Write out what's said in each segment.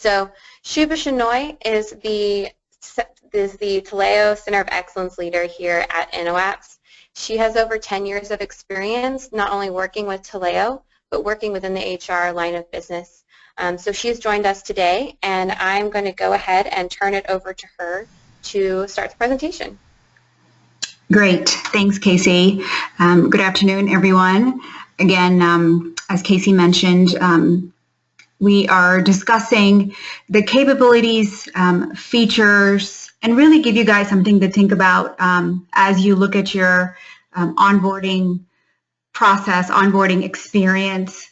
So Shuba Shenoy is the Taleo Center of Excellence leader here at Inoapps. She has over 10 years of experience not only working with Taleo, but working within the HR line of business. So she's joined us today, and I'm going to go ahead and turn it over to her to start the presentation. Great. Thanks, Casey. Good afternoon, everyone. Again, as Casey mentioned, we are discussing the capabilities, features, and really give you guys something to think about as you look at your onboarding process, onboarding experience.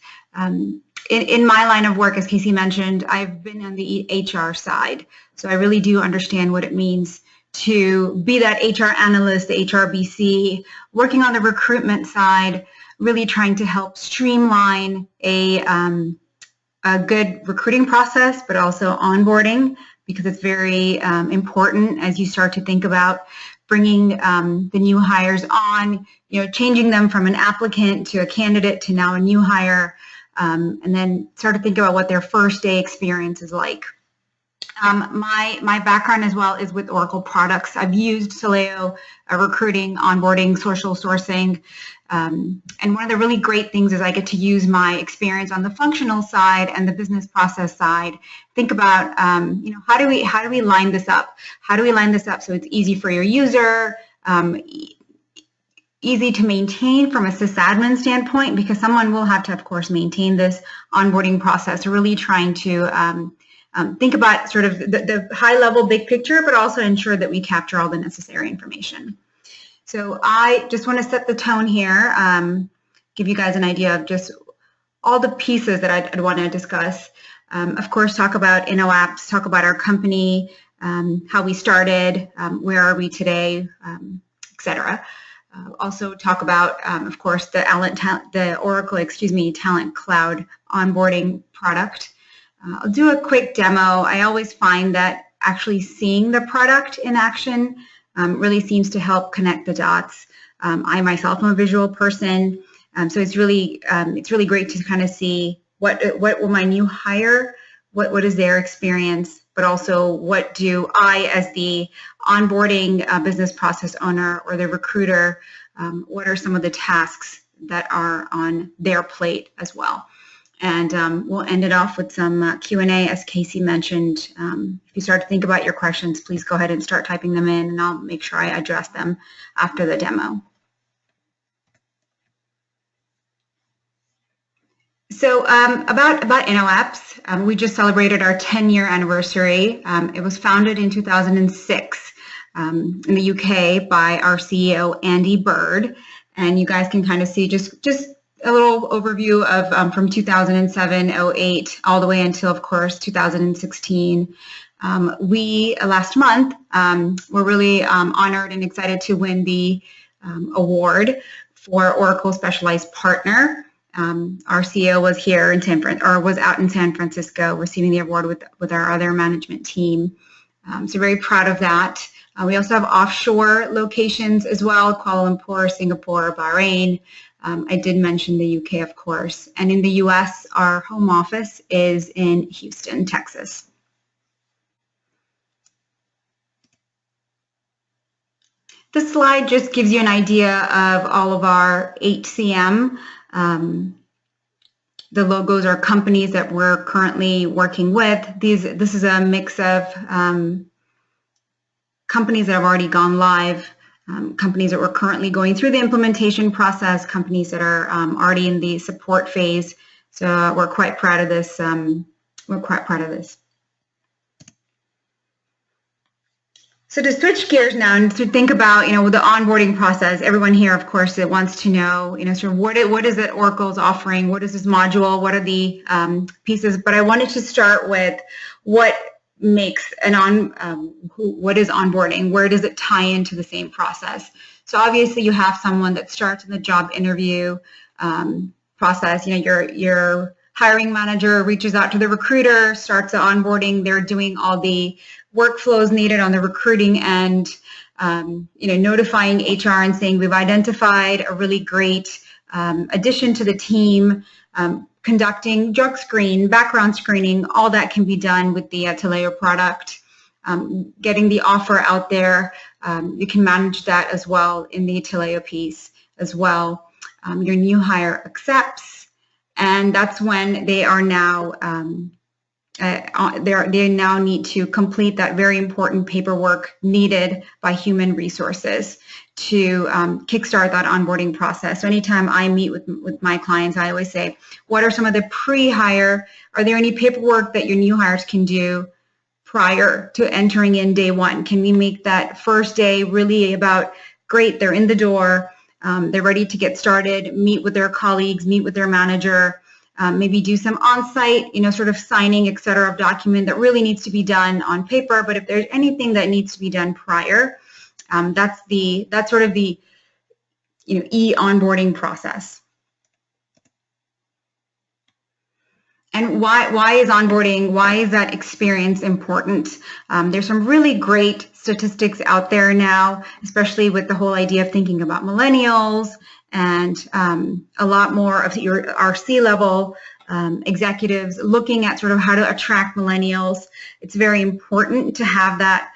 In my line of work, as Casey mentioned, I've been on the HR side, so I really do understand what it means to be that HR analyst, the HRBC, working on the recruitment side, really trying to help streamline a good recruiting process, but also onboarding, because it's very important as you start to think about bringing the new hires on, changing them from an applicant to a candidate to now a new hire, and then start to think about what their first day experience is like. My background as well is with Oracle products. I've used Taleo, recruiting, onboarding, social sourcing, and one of the really great things is I get to use my experience on the functional side and the business process side. Think about, how do we line this up? How do we line this up so it's easy for your user, easy to maintain from a sysadmin standpoint, because someone will have to, of course, maintain this onboarding process. Really trying to think about sort of the high-level big picture, but also ensure that we capture all the necessary information. So I just want to set the tone here, give you guys an idea of just all the pieces that I'd want to discuss. Of course, talk about Inoapps, talk about our company, how we started, where are we today, etc. Also talk about, of course, the Oracle, Talent Cloud onboarding product. I'll do a quick demo. I always find that actually seeing the product in action really seems to help connect the dots. I myself am a visual person, so it's really great to kind of see what will my new hire, what is their experience, but also what do I, as the onboarding business process owner or the recruiter, what are some of the tasks that are on their plate as well. And we'll end it off with some Q&A, as Casey mentioned. If you start to think about your questions, please go ahead and start typing them in, and I'll make sure I address them after the demo. So about Inoapps, we just celebrated our 10-year anniversary. It was founded in 2006 in the UK by our CEO, Andy Bird. And you guys can kind of see just a little overview of from 2007, 08, all the way until, of course, 2016. We, last month, were really honored and excited to win the award for Oracle Specialized Partner. Our CEO was here in was out in San Francisco receiving the award with our other management team. So very proud of that. We also have offshore locations as well, Kuala Lumpur, Singapore, Bahrain. I did mention the UK, of course. And in the US, our home office is in Houston, Texas. This slide just gives you an idea of all of our HCM. The logos are companies that we're currently working with. This is a mix of companies that have already gone live, companies that we're currently going through the implementation process, companies that are already in the support phase. So we're quite proud of this. So to switch gears now and to think about, the onboarding process, everyone here, of course, that wants to know, sort of what is it Oracle's offering? What is this module? What are the pieces? But I wanted to start with what makes what is onboarding? Where does it tie into the same process? So obviously you have someone that starts in the job interview process. Your hiring manager reaches out to the recruiter, starts the onboarding. They're doing all the workflows needed on the recruiting end, notifying HR and saying we've identified a really great addition to the team. conducting drug screen, background screening, all that can be done with the Taleo product. Getting the offer out there, you can manage that as well in the Taleo piece as well. Your new hire accepts, and that's when they are now they now need to complete that very important paperwork needed by human resources to kickstart that onboarding process. So anytime I meet with my clients, I always say, what are some of the pre-hire? Are there any paperwork that your new hires can do prior to entering in day one? Can we make that first day really about, great, they're in the door, they're ready to get started, meet with their colleagues, meet with their manager, maybe do some on-site, sort of signing, et cetera, of document that really needs to be done on paper. But if there's anything that needs to be done prior, that's sort of the e-onboarding process. And why is onboarding, why is that experience important? There's some really great statistics out there now, especially with the whole idea of thinking about millennials and a lot more of our C-level executives looking at sort of how to attract millennials. It's very important to have that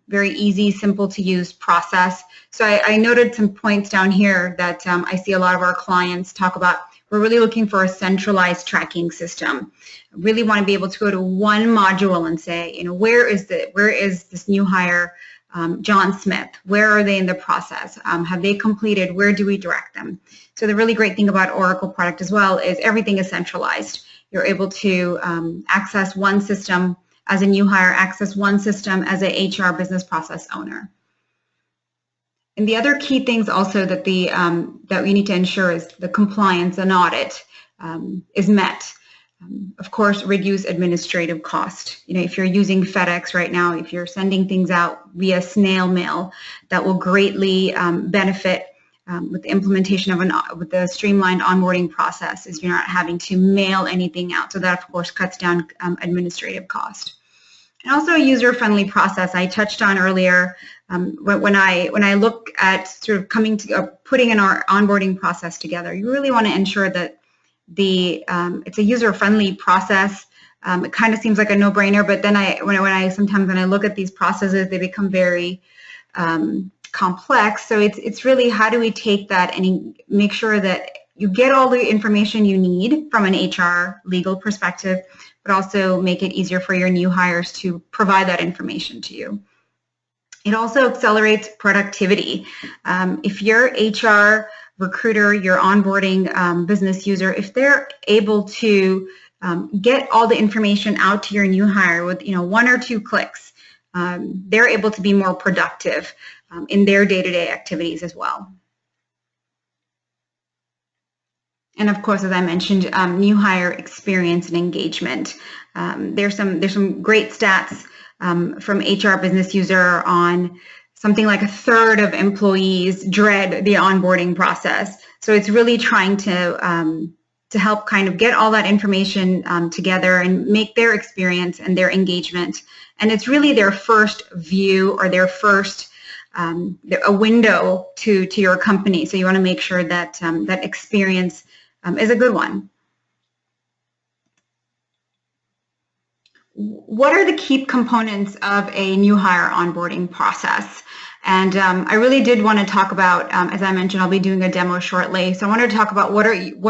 very easy, simple to use process. So I noted some points down here that I see a lot of our clients talk about. We're really looking for a centralized tracking system. I really want to be able to go to one module and say, where is this new hire, John Smith? Where are they in the process? Have they completed? Where do we direct them? So the really great thing about Oracle product as well is everything is centralized. You're able to access one system as a new hire, access one system as a HR business process owner. And the other key things also that that we need to ensure is the compliance and audit is met. Of course, reduce administrative cost. If you're using FedEx right now, if you're sending things out via snail mail, that will greatly benefit with the implementation of with the streamlined onboarding process, is you're not having to mail anything out. So that, of course, cuts down administrative cost. And also a user-friendly process I touched on earlier. When I look at sort of putting in our onboarding process together, you really want to ensure that it's a user-friendly process. It kind of seems like a no-brainer, but then sometimes when I look at these processes, they become very complex. So it's really, how do we take that and make sure that you get all the information you need from an HR legal perspective, but also make it easier for your new hires to provide that information to you. It also accelerates productivity. If your HR recruiter, your onboarding business user, if they're able to get all the information out to your new hire with one or two clicks, they're able to be more productive in their day-to-day activities as well. And of course, as I mentioned, new hire experience and engagement. There's some great stats from HR business user on something like 1/3 of employees dread the onboarding process. So it's really trying to help kind of get all that information together and make their experience and their engagement. And it's really their first view or their first a window to your company. So you want to make sure that that experience is a good one. What are the key components of a new hire onboarding process? And I really did want to talk about, as I mentioned, I'll be doing a demo shortly. So I wanted to talk about what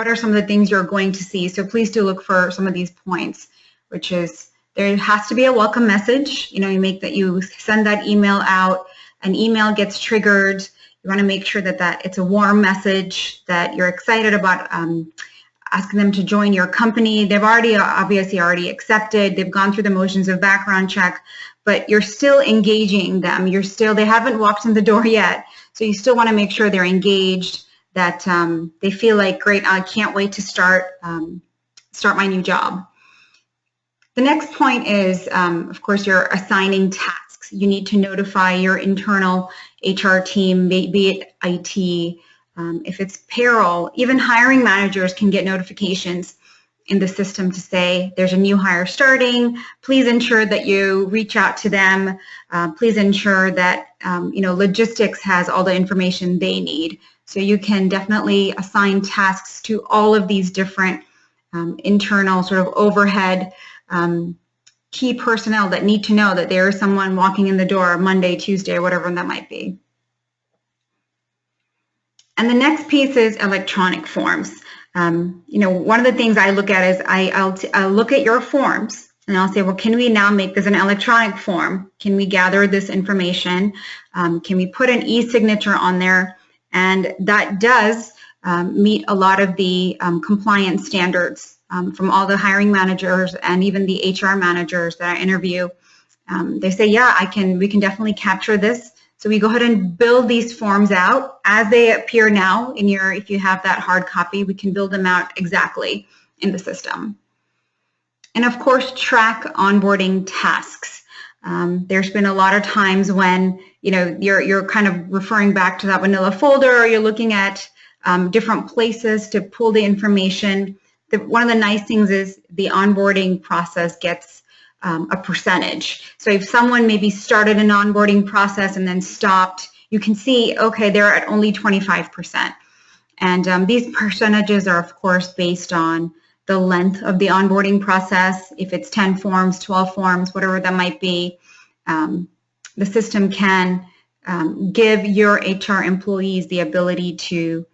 are some of the things you're going to see. So please do look for some of these points, which is there has to be a welcome message. You send that email out. An email gets triggered. You want to make sure that it's a warm message, that you're excited about asking them to join your company. They've obviously already accepted. They've gone through the motions of background check, but you're still engaging them. They haven't walked in the door yet. So you still want to make sure they're engaged, that they feel like, great, I can't wait to start my new job. The next point is, of course, you're assigning tasks. You need to notify your internal HR team, be it IT, if it's payroll. Even hiring managers can get notifications in the system to say there's a new hire starting. Please ensure that you reach out to them. Please ensure that logistics has all the information they need. So you can definitely assign tasks to all of these different internal sort of overhead key personnel that need to know that there is someone walking in the door Monday, Tuesday, or whatever that might be. And the next piece is electronic forms. One of the things I look at is I'll look at your forms and I'll say, well, can we now make this an electronic form? Can we gather this information? Can we put an e-signature on there? And that does meet a lot of the compliance standards from all the hiring managers and even the HR managers that I interview. They say, yeah, we can definitely capture this. So we go ahead and build these forms out as they appear now if you have that hard copy, we can build them out exactly in the system. And of course, track onboarding tasks. There's been a lot of times when you're kind of referring back to that vanilla folder, or you're looking at different places to pull the information. One of the nice things is the onboarding process gets a percentage. So if someone maybe started an onboarding process and then stopped, you can see, okay, they're at only 25%. And these percentages are, of course, based on the length of the onboarding process. If it's 10 forms, 12 forms, whatever that might be, the system can give your HR employees the ability to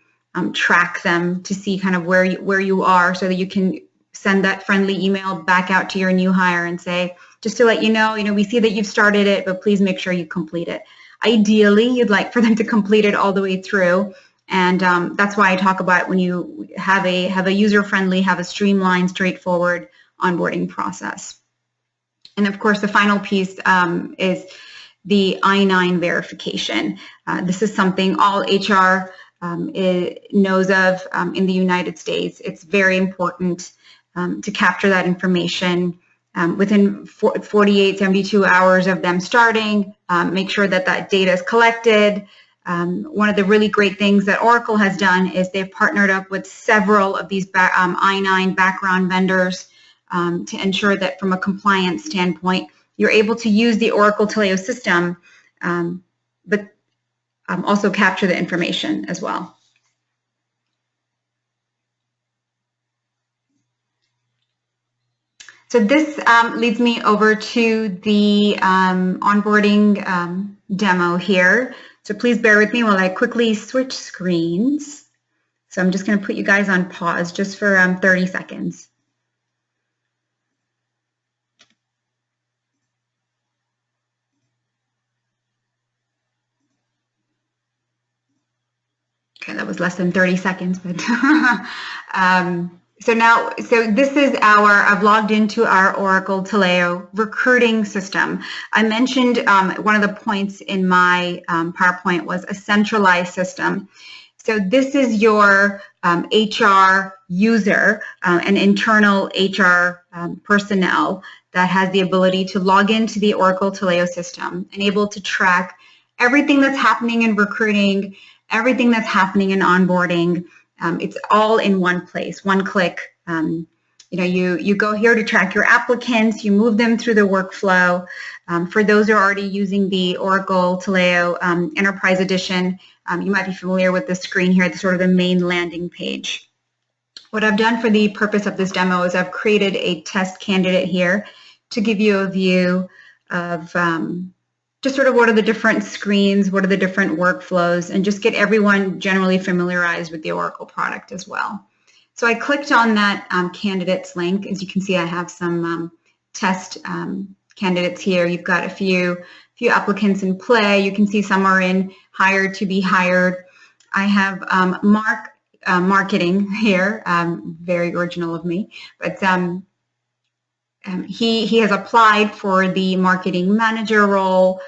track them to see kind of where you are, so that you can send that friendly email back out to your new hire and say, just to let you know, we see that you've started it, but please make sure you complete it. Ideally, you'd like for them to complete it all the way through. And that's why I talk about when you have a user-friendly, have a streamlined, straightforward onboarding process. And of course, the final piece is the I-9 verification. This is something all HR knows of in the United States. It's very important to capture that information within 48, 72 hours of them starting. Make sure that data is collected. One of the really great things that Oracle has done is they've partnered up with several of these I-9 background vendors to ensure that from a compliance standpoint, you're able to use the Oracle Taleo system, but also capture the information as well. So this leads me over to the onboarding demo here. So please bear with me while I quickly switch screens. So I'm just going to put you guys on pause just for 30 seconds. Okay, that was less than 30 seconds, but so this is I've logged into our Oracle Taleo recruiting system. I mentioned one of the points in my PowerPoint was a centralized system. So this is your HR user, an internal HR personnel that has the ability to log into the Oracle Taleo system and able to track everything that's happening in recruiting, everything that's happening in onboarding. It's all in one place, one click. You go here to track your applicants, you move them through the workflow. For those who are already using the Oracle Taleo Enterprise Edition, you might be familiar with this screen here, sort of the main landing page. What I've done for the purpose of this demo is I've created a test candidate here to give you a view of just sort of what are the different screens, what are the different workflows, and just get everyone generally familiarized with the Oracle product as well. So I clicked on that candidates link. As you can see, I have some test candidates here. You've got a few applicants in play. You can see some are in hired to be hired. I have marketing here, very original of me, but he has applied for the marketing manager role.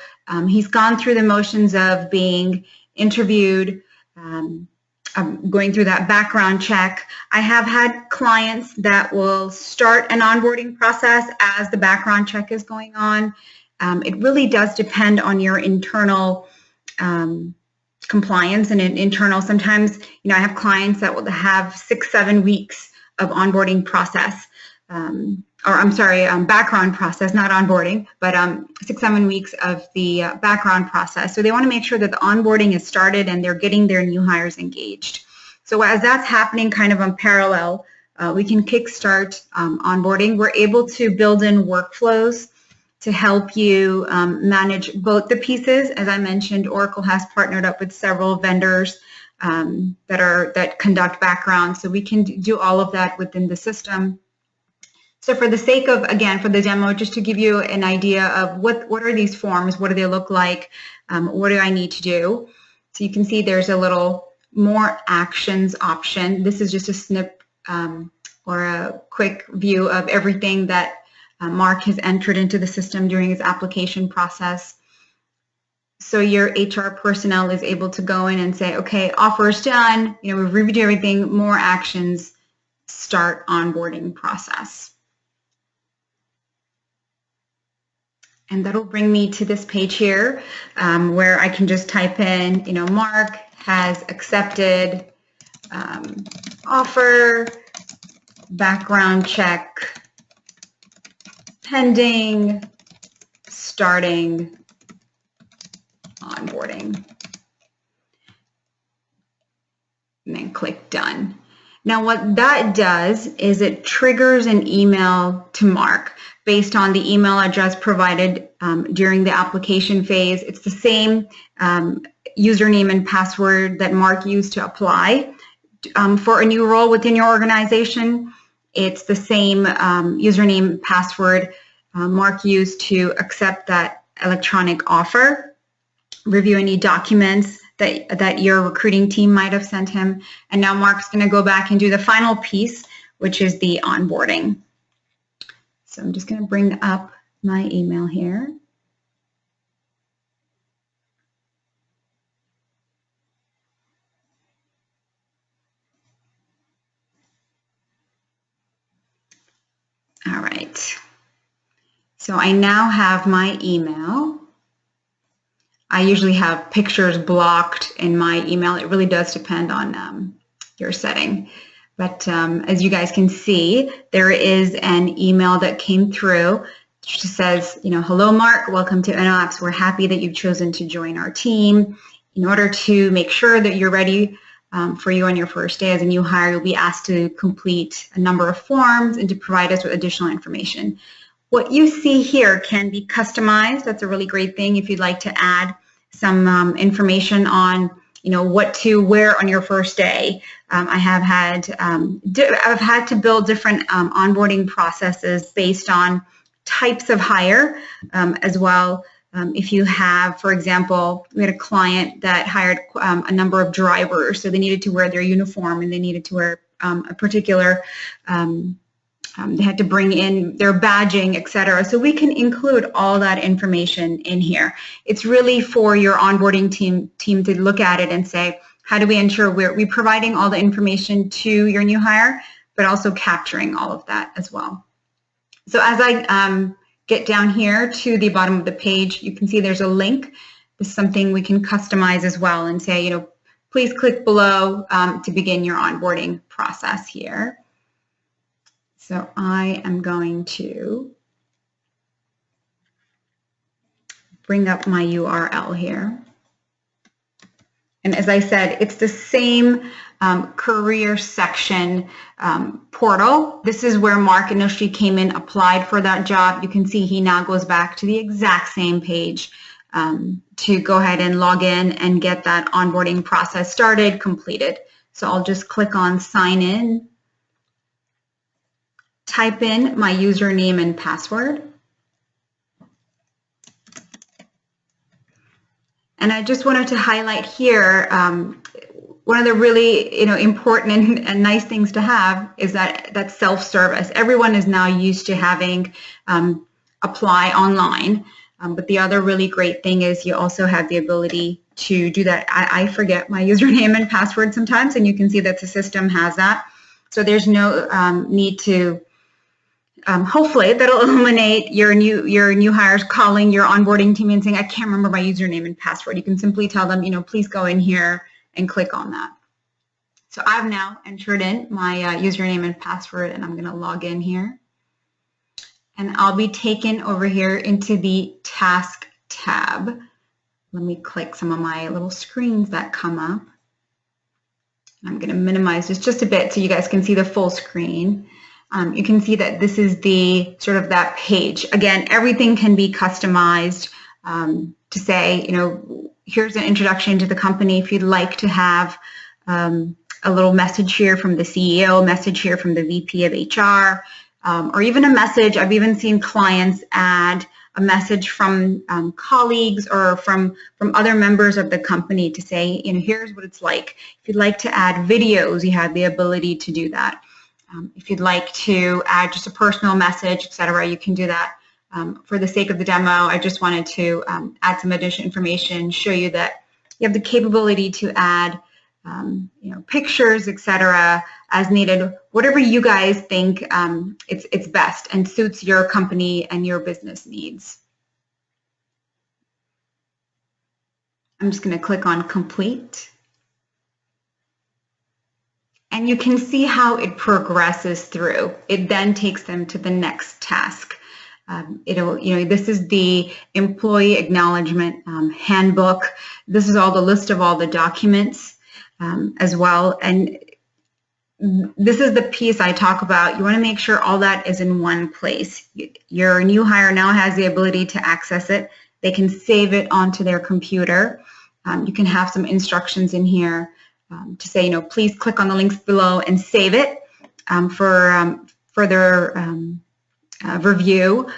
He's gone through the motions of being interviewed, going through that background check. I have had clients that will start an onboarding process as the background check is going on. It really does depend on your internal compliance and internal. Sometimes, I have clients that will have 6-7 weeks of onboarding process. Background process, not onboarding, but 6-7 weeks of the background process. So they want to make sure that the onboarding is started and they're getting their new hires engaged. So as that's happening kind of on parallel, we can kickstart onboarding. We're able to build in workflows to help you manage both the pieces. As I mentioned, Oracle has partnered up with several vendors that conduct background, so we can do all of that within the system. So for the sake of, again, for the demo, just to give you an idea of what are these forms, what do they look like, what do I need to do? So you can see there's a little more actions option. This is just a snip or a quick view of everything that Mark has entered into the system during his application process. So your HR personnel is able to go in and say, okay, offer's done, we've reviewed everything, more actions, start onboarding process. And that'll bring me to this page here where I can just type in, Mark has accepted offer, background check, pending, starting onboarding, and then click done. Now what that does is it triggers an email to Mark based on the email address provided during the application phase. It's the same username and password that Mark used to apply for a new role within your organization. It's the same username and password Mark used to accept that electronic offer, review any documents that your recruiting team might have sent him. And now Mark's going to go back and do the final piece, which is the onboarding. So I'm just going to bring up my email here. All right. So I now have my email. I usually have pictures blocked in my email. It really does depend on your setting. But as you guys can see, there is an email that came through which says, hello, Mark, welcome to Inoapps. We're happy that you've chosen to join our team. In order to make sure that you're ready for you on your first day as a new hire, you'll be asked to complete a number of forms and to provide us with additional information. What you see here can be customized. That's a really great thing if you'd like to add some information on, what to wear on your first day. I've had to build different onboarding processes based on types of hire as well. If you have, for example, we had a client that hired a number of drivers, so they needed to wear their uniform and they needed to wear a particular they had to bring in their badging, etc. So we can include all that information in here. It's really for your onboarding team to look at it and say, how do we ensure we're providing all the information to your new hire, but also capturing all of that as well. So as I get down here to the bottom of the page, you can see there's a link. This is something we can customize as well and say, please click below to begin your onboarding process here. So I am going to bring up my URL here. And as I said, it's the same career section portal. This is where Mark initially came in, applied for that job. You can see he now goes back to the exact same page to go ahead and log in and get that onboarding process started, completed. So I'll just click on sign in. Type in my username and password. And I just wanted to highlight here, one of the really important and nice things to have is that self-service. Everyone is now used to having apply online, but the other really great thing is you also have the ability to do that. I forget my username and password sometimes, and you can see that the system has that. So there's no need to hopefully that'll eliminate your new hires calling your onboarding team and saying, I can't remember my username and password. You can simply tell them, please go in here and click on that. So I've now entered in my username and password, and I'm going to log in here. And I'll be taken over here into the task tab. Let me click some of my little screens that come up. I'm going to minimize this just a bit so you guys can see the full screen. You can see that this is the sort of that page. Again, everything can be customized to say, you know, here's an introduction to the company. If you'd like to have a little message here from the CEO, message here from the VP of HR, or even a message. I've even seen clients add a message from colleagues or from other members of the company to say, you know, here's what it's like. If you'd like to add videos, you have the ability to do that. If you'd like to add just a personal message, etc., you can do that. For the sake of the demo, I just wanted to add some additional information, show you that you have the capability to add you know, pictures, etc., as needed, whatever you guys think it's best and suits your company and your business needs. I'm just going to click on complete. And you can see how it progresses through. It then takes them to the next task. It'll, you know, this is the employee acknowledgement handbook. This is all the list of all the documents as well. And this is the piece I talk about. You want to make sure all that is in one place. Your new hire now has the ability to access it. They can save it onto their computer. You can have some instructions in here to say, you know, please click on the links below and save it for further review.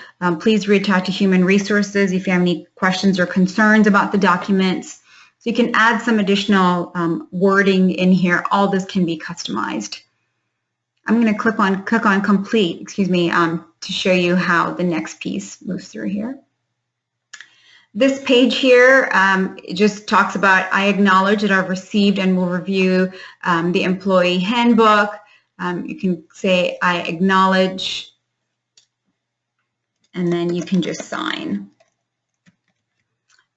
Please reach out to Human Resources if you have any questions or concerns about the documents. So you can add some additional wording in here. All this can be customized. I'm going to click on complete, excuse me, to show you how the next piece moves through here. This page here it just talks about, I acknowledge that I've received and will review the employee handbook. You can say, I acknowledge, and then you can just sign.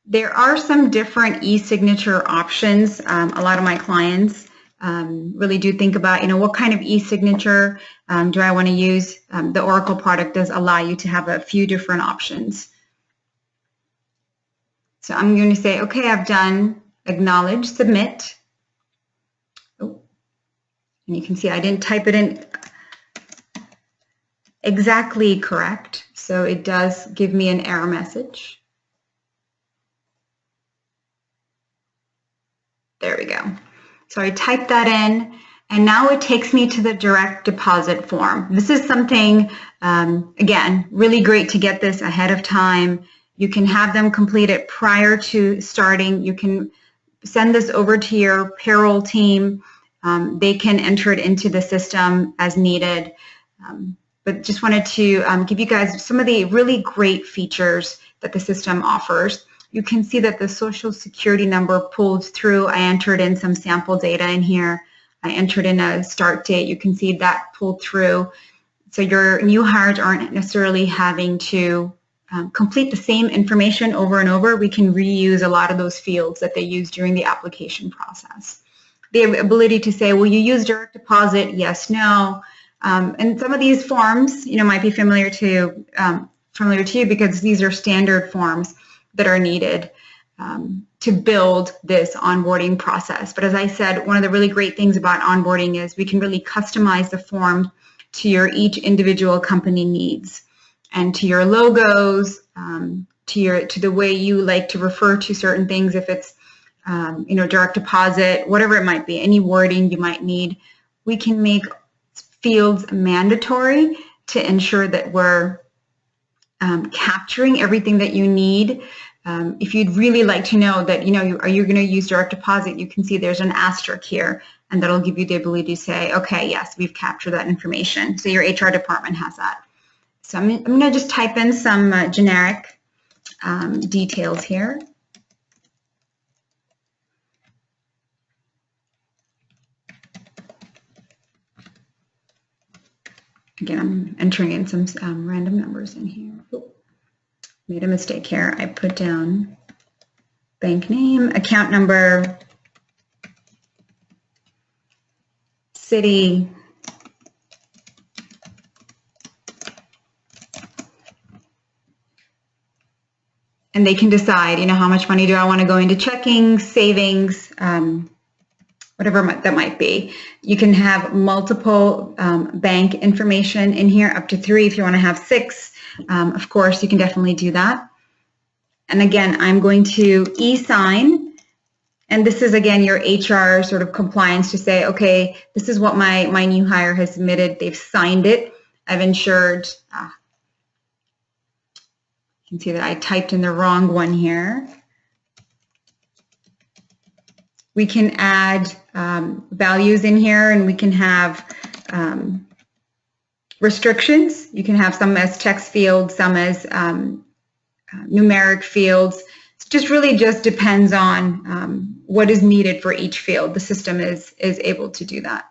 There are some different e-signature options. A lot of my clients really do think about, you know, what kind of e-signature do I want to use? The Oracle product does allow you to have a few different options. So I'm going to say, okay, I've done acknowledge, submit. Oh, and you can see I didn't type it in exactly correct. So it does give me an error message. There we go. So I typed that in, and now it takes me to the direct deposit form. This is something, again, really great to get this ahead of time. You can have them complete it prior to starting. You can send this over to your payroll team. They can enter it into the system as needed. But just wanted to give you guys some of the really great features that the system offers. You can see that the Social Security number pulls through. I entered in some sample data in here. I entered in a start date. You can see that pulled through. So your new hires aren't necessarily having to complete the same information over and over. We can reuse a lot of those fields that they use during the application process. They have the ability to say, will you use direct deposit? Yes, no. And some of these forms, you know, might be familiar to you because these are standard forms that are needed to build this onboarding process. But as I said, one of the really great things about onboarding is we can really customize the form to your each individual company needs and to your logos, to the way you like to refer to certain things. If it's you know, direct deposit, whatever it might be, any wording you might need, we can make fields mandatory to ensure that we're capturing everything that you need. If you'd really like to know that, you know, are you going to use direct deposit, you can see there's an asterisk here, and that'll give you the ability to say, okay, yes, we've captured that information. So your HR department has that. So I'm going to just type in some generic details here. Again, I'm entering in some random numbers in here. Oh, made a mistake here. I put down bank name, account number, city, and they can decide, you know, how much money do I want to go into checking, savings, whatever that might be. You can have multiple bank information in here, up to 3 if you want to have 6. Of course, you can definitely do that. And again, I'm going to e-sign. And this is, again, your HR sort of compliance to say, okay, this is what my new hire has submitted. They've signed it. I've ensured. You can see that I typed in the wrong one here. We can add values in here, and we can have restrictions. You can have some as text fields, some as numeric fields. It just depends on what is needed for each field. The system is able to do that.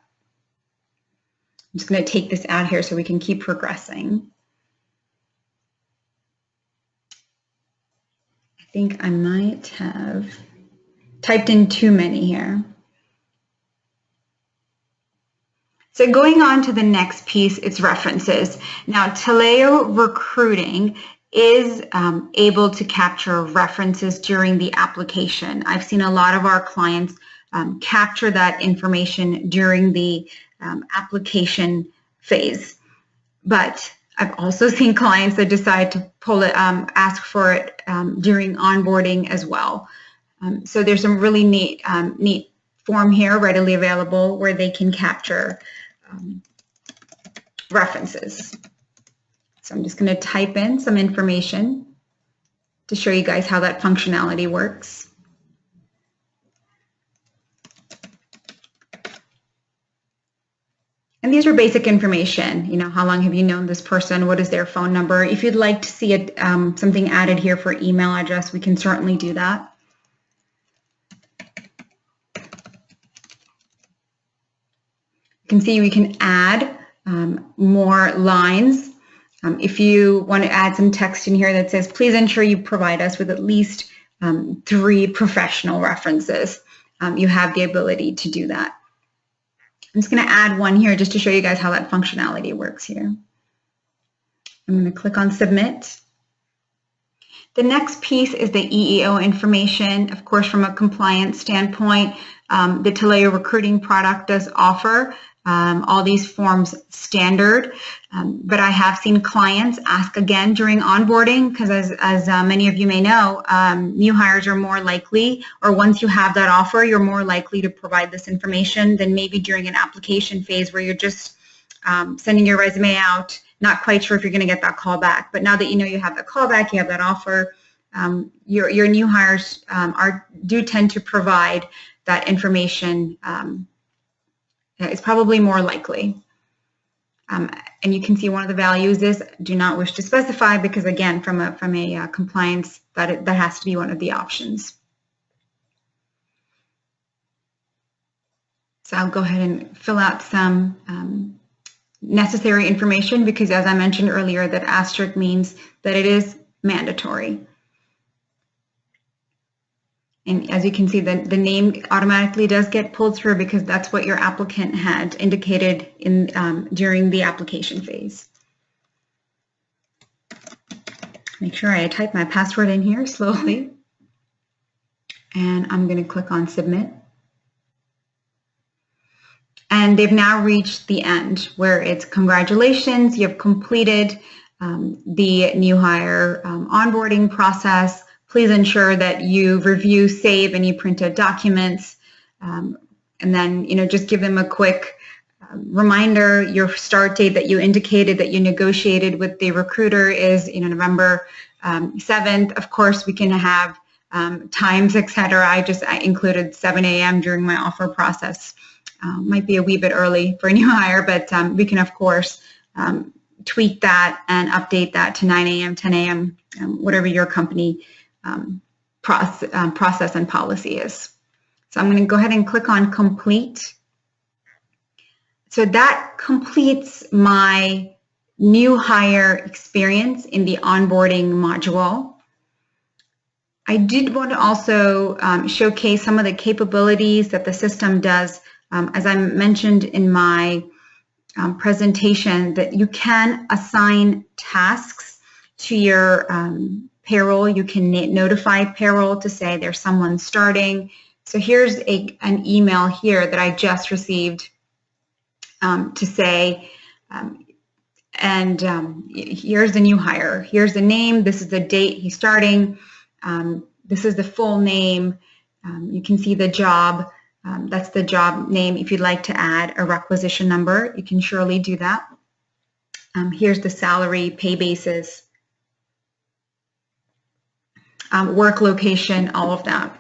I'm just going to take this out here so we can keep progressing. I think I might have typed in too many here. So going on to the next piece, it's references. Now, Taleo Recruiting is able to capture references during the application. I've seen a lot of our clients capture that information during the application phase. But I've also seen clients that decide to pull it, ask for it during onboarding as well. So there's some really neat form here readily available where they can capture references. So I'm just going to type in some information to show you guys how that functionality works. And these are basic information. You know, how long have you known this person? What is their phone number? If you'd like to see it, something added here for email address, we can certainly do that. You can see we can add more lines. If you want to add some text in here that says, please ensure you provide us with at least 3 professional references, you have the ability to do that. I'm just going to add one here just to show you guys how that functionality works here. I'm going to click on Submit. The next piece is the EEO information. Of course, from a compliance standpoint, the Taleo Recruiting product does offer all these forms standard, but I have seen clients ask again during onboarding because as many of you may know, new hires are more likely, or once you have that offer, you're more likely to provide this information than maybe during an application phase where you're just sending your resume out, not quite sure if you're going to get that call back. But now that you know you have that call back, you have that offer, your new hires do tend to provide that information. It's probably more likely. And you can see one of the values is do not wish to specify, because again, from a compliance, that has to be one of the options. So I'll go ahead and fill out some necessary information, because as I mentioned earlier, that asterisk means that it is mandatory. And as you can see, the name automatically does get pulled through because that's what your applicant had indicated in during the application phase. Make sure I type my password in here slowly. And I'm going to click on Submit. And they've now reached the end where it's congratulations, you've completed the new hire onboarding process. Please ensure that you review, save any printed documents, and then just give them a quick reminder. Your start date that you indicated that you negotiated with the recruiter is November 7th. Of course, we can have times, etc. I included 7 a.m. during my offer process. Might be a wee bit early for a new hire, but we can of course tweak that and update that to 9 a.m., 10 a.m., whatever your company process and policy is. So I'm going to go ahead and click on Complete. So that completes my new hire experience in the onboarding module. I did want to also showcase some of the capabilities that the system does. As I mentioned in my presentation, that you can assign tasks to your payroll. You can notify payroll to say there's someone starting, So here's an email here that I just received to say, here's the new hire. Here's the name. This is the date he's starting. This is the full name. You can see the job. That's the job name. If you'd like to add a requisition number, you can surely do that. Here's the salary, pay basis, work location, all of that.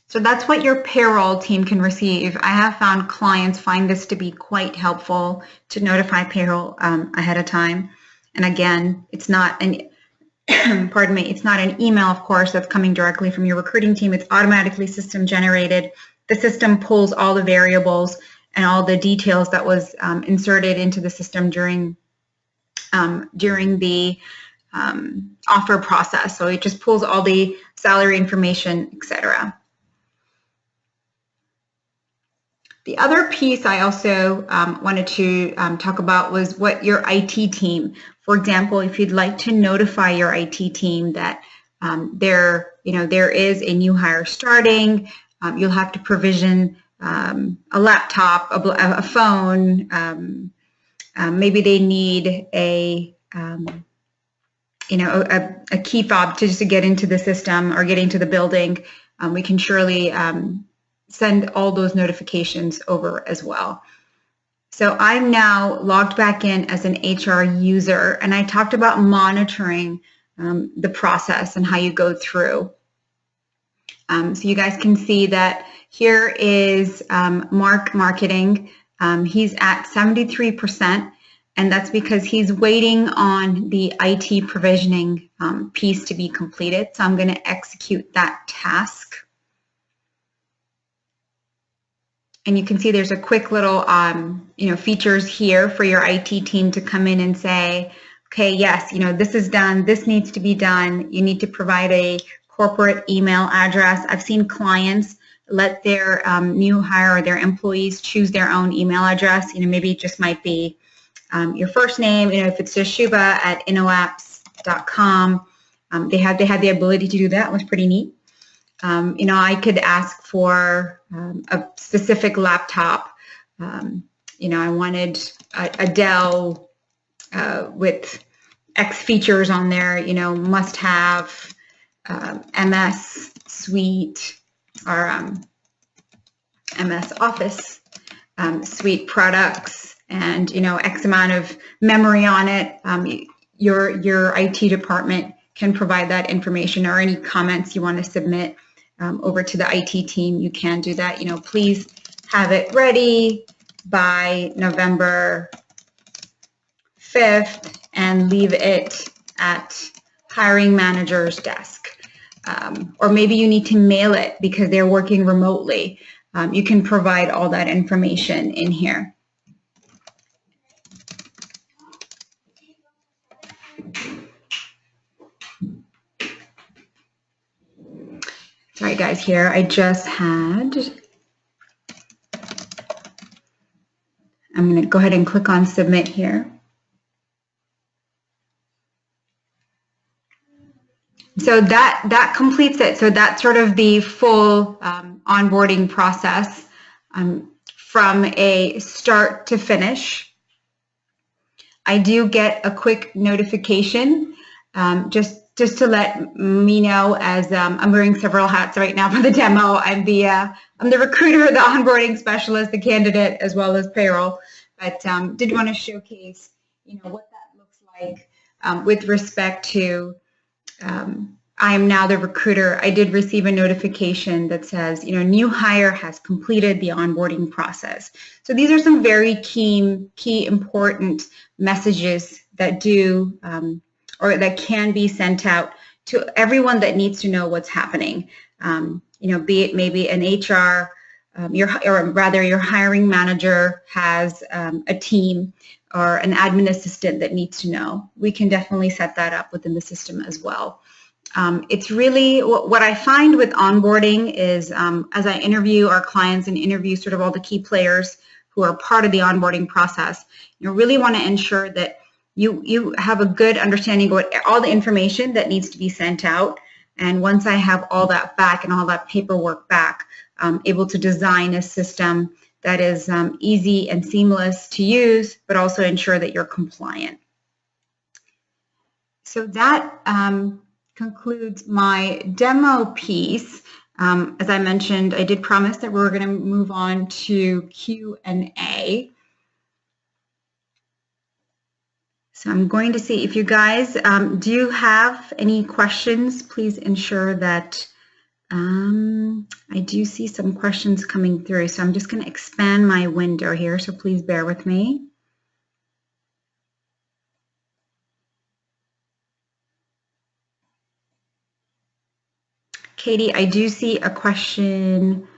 So that's what your payroll team can receive. I have found clients find this to be quite helpful to notify payroll ahead of time. And again, it's not an pardon me, it's not an email, of course, that's coming directly from your recruiting team. It's automatically system generated. The system pulls all the variables and all the details that was inserted into the system during the offer process. So it just pulls all the salary information, etc. The other piece I also wanted to talk about was what your IT team, for example, if you'd like to notify your IT team that there is a new hire starting, you'll have to provision a laptop, a phone, maybe they need a key fob just to get into the system or get into the building. We can surely send all those notifications over as well. So I'm now logged back in as an HR user, and I talked about monitoring the process and how you go through. So you guys can see that here is Mark Marketing. He's at 73%, and that's because he's waiting on the IT provisioning piece to be completed. So I'm going to execute that task. And you can see there's a quick little, features here for your IT team to come in and say, okay, yes, this is done. This needs to be done. You need to provide a corporate email address. I've seen clients let their new hire or their employees choose their own email address. Maybe it just might be your first name. If it's just Shuba at inoapps.com, they had the ability to do that. It was pretty neat. I could ask for a specific laptop. I wanted a Dell with X features on there, must have MS Suite or MS Office Suite products and, X amount of memory on it. Your IT department can provide that information, or any comments you want to submit over to the IT team, you can do that. Please have it ready by November 5th and leave it at hiring manager's desk. Or maybe you need to mail it because they're working remotely. You can provide all that information in here. Sorry guys, here I just had, I'm going to go ahead and click on submit here. So that completes it. So that's sort of the full onboarding process from a start to finish. I do get a quick notification just to let me know, as I'm wearing several hats right now for the demo. I'm the recruiter, the onboarding specialist, the candidate, as well as payroll. But did want to showcase, what that looks like with respect to. I am now the recruiter. I did receive a notification that says, new hire has completed the onboarding process. So these are some very key important messages that do. Or that can be sent out to everyone that needs to know what's happening. Be it maybe an HR, your hiring manager has a team or an admin assistant that needs to know. We can definitely set that up within the system as well. It's really, what I find with onboarding is as I interview our clients and interview sort of all the key players who are part of the onboarding process, you really want to ensure that you have a good understanding of all the information that needs to be sent out. And once I have all that back and all that paperwork back, I'm able to design a system that is easy and seamless to use, but also ensure that you're compliant. So that concludes my demo piece. As I mentioned, I did promise that we were going to move on to Q&A. So I'm going to see if you guys, do you have any questions? Please ensure that I do see some questions coming through. So I'm just going to expand my window here. So please bear with me. Katie, I do see a question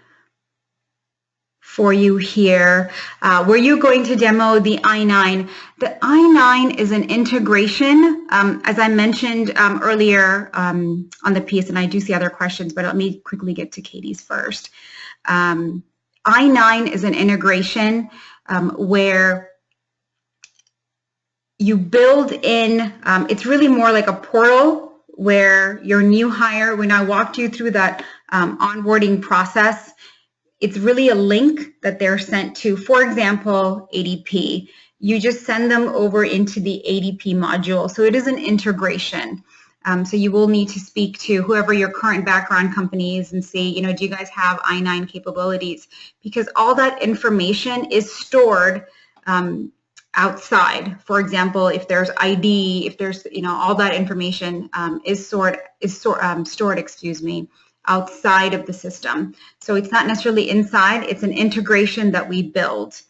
for you here. Were you going to demo the I-9? The I-9 is an integration, as I mentioned earlier on the piece, and I do see other questions, but let me quickly get to Katie's first. I-9 is an integration where you build in, it's really more like a portal where your new hire, when I walked you through that onboarding process, it's really a link that they're sent to, for example, ADP. You just send them over into the ADP module. So it is an integration. So you will need to speak to whoever your current background company is and say, you know, do you guys have I-9 capabilities? Because all that information is stored outside. For example, if there's ID, if there's, you know, all that information is stored, excuse me, outside of the system. So it's not necessarily inside, it's an integration that we build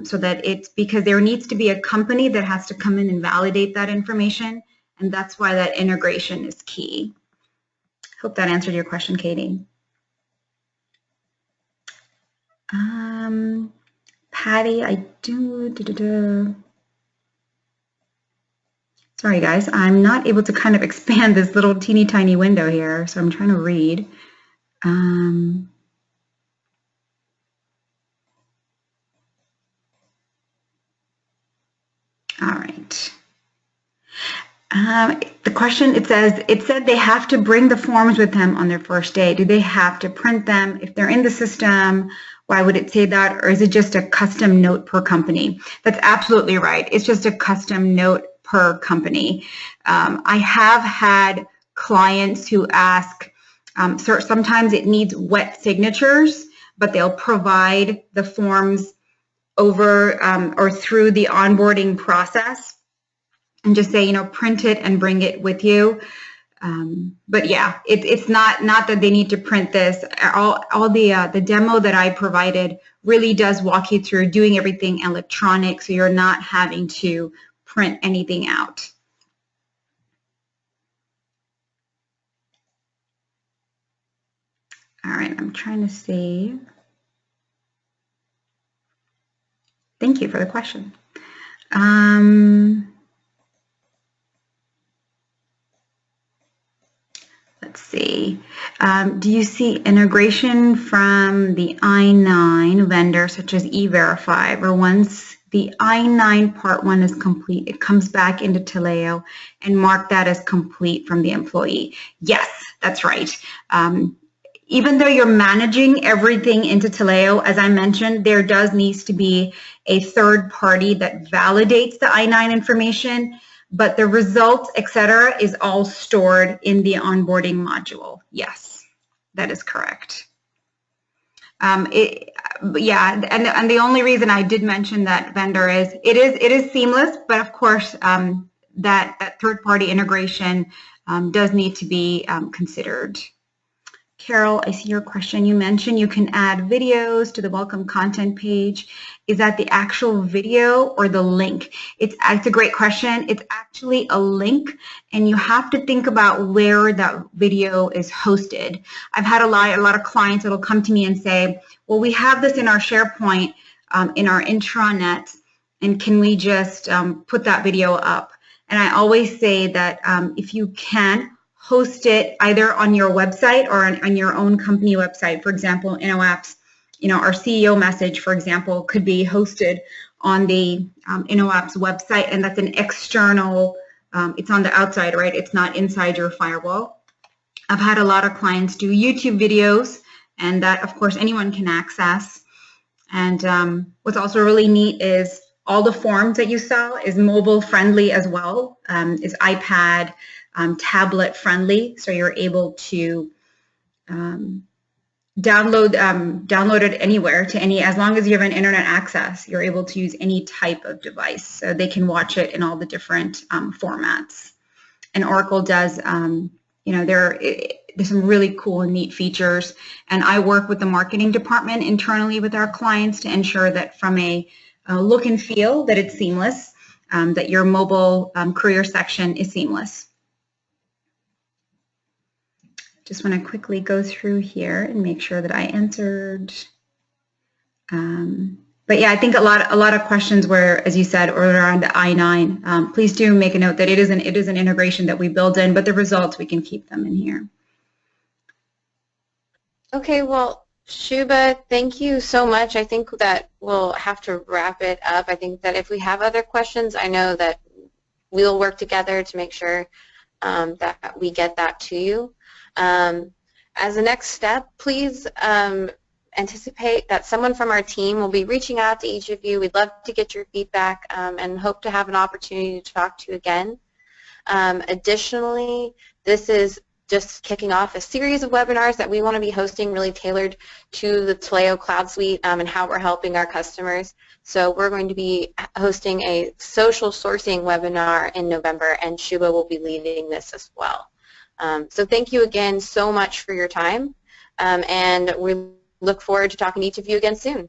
so that it's, because there needs to be a company that has to come in and validate that information, and that's why that integration is key. Hope that answered your question, Katie. Patty, I do. Sorry, guys, I'm not able to kind of expand this little teeny tiny window here, so I'm trying to read. All right. The question, it said they have to bring the forms with them on their first day. Do they have to print them? If they're in the system, why would it say that? Or is it just a custom note per company? That's absolutely right. It's just a custom note per company. I have had clients who ask, so sometimes it needs wet signatures, but they'll provide the forms over or through the onboarding process and just say, you know, print it and bring it with you. But yeah, it's not that they need to print this. All the demo that I provided really does walk you through doing everything electronic, so you're not having to print anything out. All right, I'm trying to see. Thank you for the question. Let's see. Do you see integration from the I-9 vendor, such as E-Verify, where once the I-9 Part 1 is complete, it comes back into Taleo and mark that as complete from the employee? Yes, that's right. Even though you're managing everything into Taleo, as I mentioned, there needs to be a third party that validates the I-9 information, but the results, etc., is all stored in the onboarding module. Yes, that is correct. Yeah, and the only reason I did mention that vendor is it is seamless, but of course that third party integration does need to be considered. Carol, I see your question. You mentioned you can add videos to the welcome content page. Is that the actual video or the link? It's a great question. It's actually a link, and you have to think about where that video is hosted. I've had a lot of clients that'll come to me and say, well, we have this in our SharePoint, in our intranet, and can we just put that video up? And I always say that if you can, host it either on your website or on your own company website. For example, Inoapps, you know, our CEO message, for example, could be hosted on the Inoapps website, and that's an external, it's on the outside, right? It's not inside your firewall. I've had a lot of clients do YouTube videos, and that, of course, anyone can access. And what's also really neat is all the forms that you saw is mobile friendly as well, is iPad, tablet friendly, so you're able to download it anywhere to any, as long as you have an internet access, you're able to use any type of device, so they can watch it in all the different formats. And Oracle does, you know, there's some really cool and neat features, and I work with the marketing department internally with our clients to ensure that from a look and feel that it's seamless, that your mobile career section is seamless. Just want to quickly go through here and make sure that I answered. But yeah, I think a lot of questions were, as you said, around the I-9. Please do make a note that it is an integration that we build in, but the results, we can keep them in here. Okay, well, Shuba, thank you so much. I think that we'll have to wrap it up. I think that if we have other questions, I know that we'll work together to make sure that we get that to you. As a next step, please anticipate that someone from our team will be reaching out to each of you. We'd love to get your feedback and hope to have an opportunity to talk to you again. Additionally, this is just kicking off a series of webinars that we want to be hosting really tailored to the Taleo Cloud Suite and how we're helping our customers. So we're going to be hosting a social sourcing webinar in November, and Shuba will be leading this as well. So thank you again so much for your time, and we look forward to talking to each of you again soon.